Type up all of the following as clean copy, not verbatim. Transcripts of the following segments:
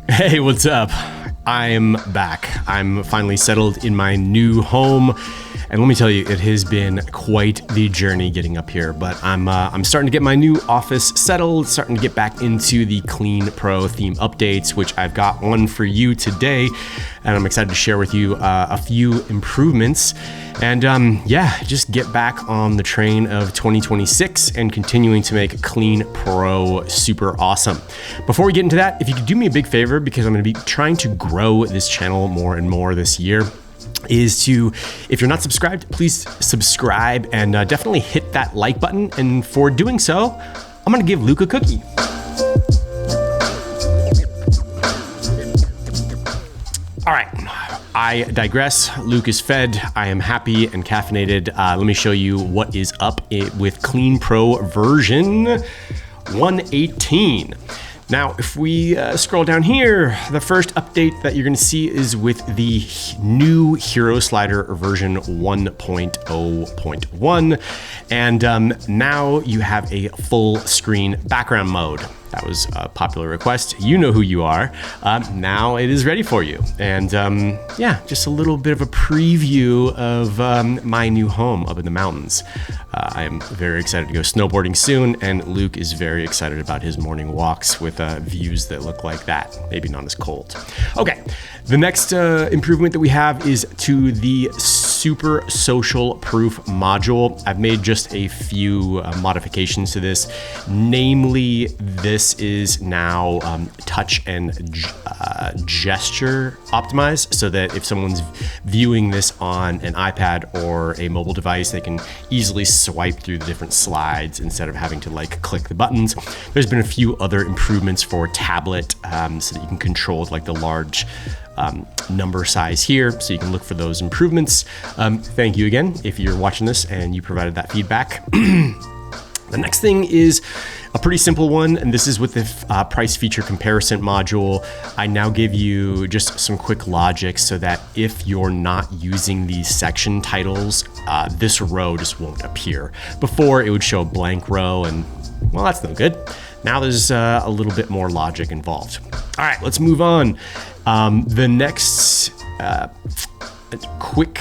Hey, what's up? I'm back. I'm finally settled in my new home. And let me tell you, it has been quite the journey getting up here, but I'm starting to get my new office settled, starting to get back into the Clean Pro theme updates, which I've got one for you today. And I'm excited to share with you a few improvements. And just get back on the train of 2026 and continuing to make Clean Pro super awesome. Before we get into that, if you could do me a big favor, because I'm going to be trying to grow this channel more and more this year, is to, if you're not subscribed, please subscribe and definitely hit that like button. And for doing so, I'm going to give Luke a cookie. All right, I digress. Luke is fed. I am happy and caffeinated. Let me show you what is up with Clean Pro version 118. Now, if we scroll down here, the first update that you're going to see is with the new hero slider version 1.0.1. And now you have a full screen background mode. That was a popular request. You know who you are. Now it is ready for you. And just a little bit of a preview of my new home up in the mountains. I am very excited to go snowboarding soon, and Luke is very excited about his morning walks with views that look like that. Maybe not as cold. Okay, the next improvement that we have is to the Super Social Proof module. I've made just a few modifications to this. Namely, this is now touch and gesture optimized, so that if someone's viewing this on an iPad or a mobile device, they can easily swipe through the different slides instead of having to click the buttons. There's been a few other improvements for tablet so that you can control the large number size here, so you can look for those improvements. Thank you again if you're watching this and you provided that feedback. The next thing is a pretty simple one, and this is with the price feature comparison module. I now give you just some quick logic so that if you're not using these section titles, this row just won't appear. Before, it would show a blank row, and well, that's no good. Now there's a little bit more logic involved. All right, let's move on. The next quick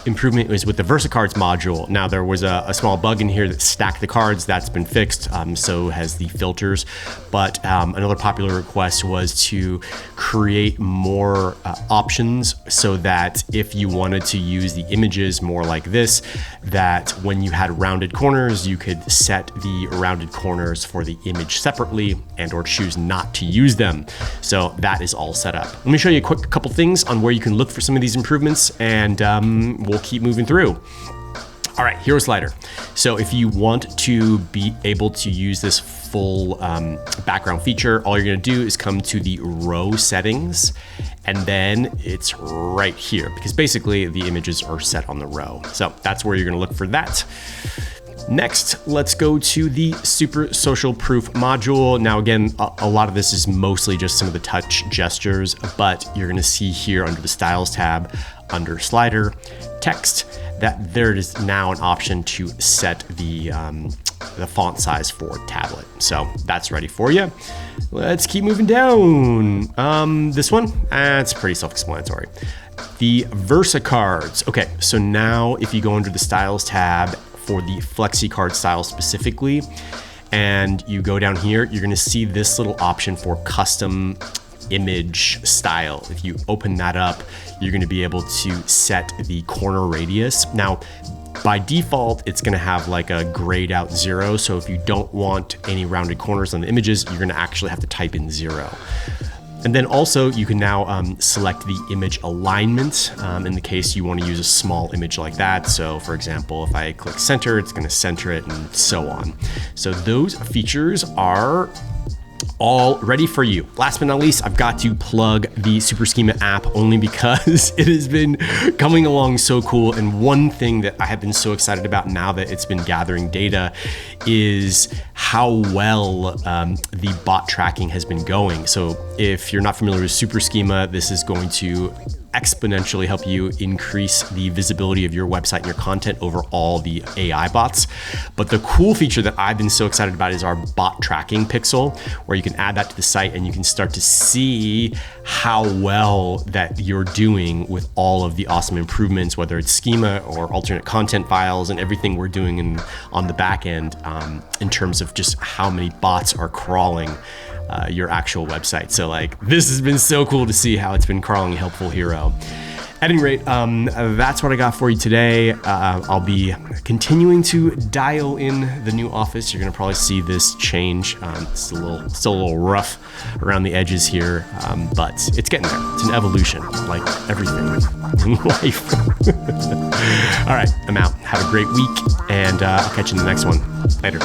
improvement was with the VersaCards module. Now, there was a small bug in here that stacked the cards. That's been fixed. So has the filters. But another popular request was to create more options so that if you wanted to use the images more like this, that when you had rounded corners, you could set the rounded corners for the image separately and or choose not to use them. So that is all set up. Let me show you a quick couple things on where you can look for some of these improvements, and we'll keep moving through. All right, hero slider. So if you want to be able to use this full background feature, all you're gonna do is come to the row settings, and then it's right here, because basically the images are set on the row. So that's where you're gonna look for that. Next, let's go to the Super Social Proof module. Now, again, a lot of this is mostly just some of the touch gestures, but you're gonna see here under the Styles tab, under Slider, Text, that there is now an option to set the font size for tablet. So that's ready for you. Let's keep moving down. This one, it's pretty self-explanatory. The VersaCards. Okay, so now if you go under the Styles tab for the FlexiCard style specifically, and you go down here, you're gonna see this little option for custom image style. If you open that up, you're going to be able to set the corner radius. Now, by default, it's going to have a grayed out 0. So if you don't want any rounded corners on the images, you're going to actually have to type in 0. And then also you can now select the image alignment in the case you want to use a small image like that. So for example, if I click center, it's going to center it and so on. So those features are all ready for you. Last but not least, I've got to plug the SuperSchema app only because it has been coming along so cool. And one thing that I have been so excited about now that it's been gathering data is how well the bot tracking has been going. So if you're not familiar with SuperSchema, this is going to exponentially help you increase the visibility of your website and your content over all the AI bots. But the cool feature that I've been so excited about is our bot tracking pixel, where you can add that to the site and you can start to see how well that you're doing with all of the awesome improvements, whether it's schema or alternate content files and everything we're doing on the back end, in terms of just how many bots are crawling your actual website. So like, this has been so cool to see how it's been crawling Helpful Hero. At any rate, that's what I got for you today. I'll be continuing to dial in the new office. You're gonna probably see this change. It's still a little rough around the edges here, but it's getting there. It's an evolution, like everything in life. All right, I'm out. Have a great week, and I'll catch you in the next one. Later.